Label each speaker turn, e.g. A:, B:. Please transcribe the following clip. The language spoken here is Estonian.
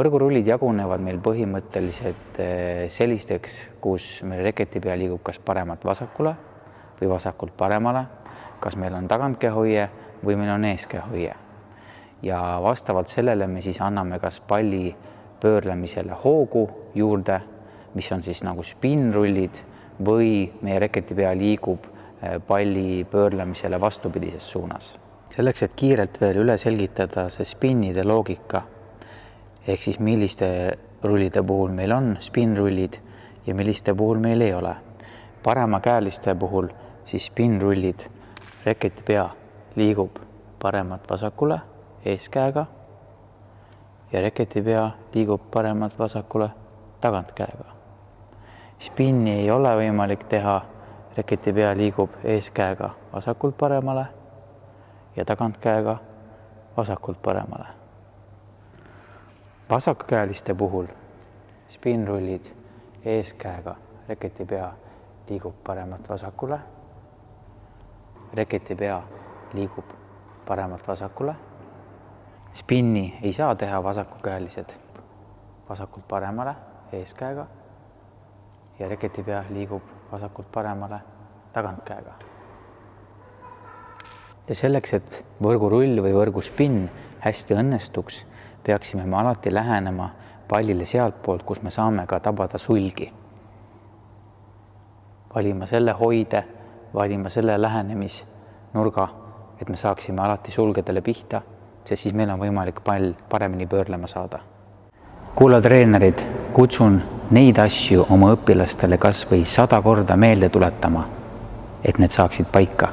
A: Võrgurullid jagunevad meil põhimõtteliselt sellisteks, kus meil reketipea liigub kas paremalt vasakule või vasakult paremale, kas meil on tagantkäehoie või meil on eeskäehoie. Ja vastavalt sellele me siis anname kas palli pöörlemisele hoogu juurde, mis on siis nagu spinrullid, või meie reketipea liigub palli pöörlemisele vastupidises suunas. Selleks, et kiirelt veel üle selgitada see spinnide loogika, ehk siis milliste rullide puhul meil on spinrullid ja milliste puhul meil ei ole. Paremakäeliste puhul siis spinrullid, reketipea liigub paremalt vasakule eeskäega ja reketipea liigub paremalt vasakule tagantkäega. Spinni ei ole võimalik teha, reketipea liigub eeskäega vasakult paremale ja tagantkäega vasakult paremale. Vasakkäeliste puhul spinrullid eeskäega, reketipea liigub paremalt vasakule, reketipea liigub paremalt vasakule. Spinni ei saa teha vasakukäelised vasakult paremale eeskäega ja reketipea liigub vasakult paremale tagantkäega. Ja selleks, et võrgurull või võrguspinn hästi õnnestuks, peaksime me alati lähenema pallile sealt poolt, kus me saame ka tabada sulgi. Valima selle hoide, valima selle lähenemisnurga, et me saaksime alati sulgedele pihta, sest siis meil on võimalik pall paremini pöörlema saada. Kulla treenerid, kutsun neid asju oma õpilastele kas või 100 korda meelde tuletama, et need saaksid paika.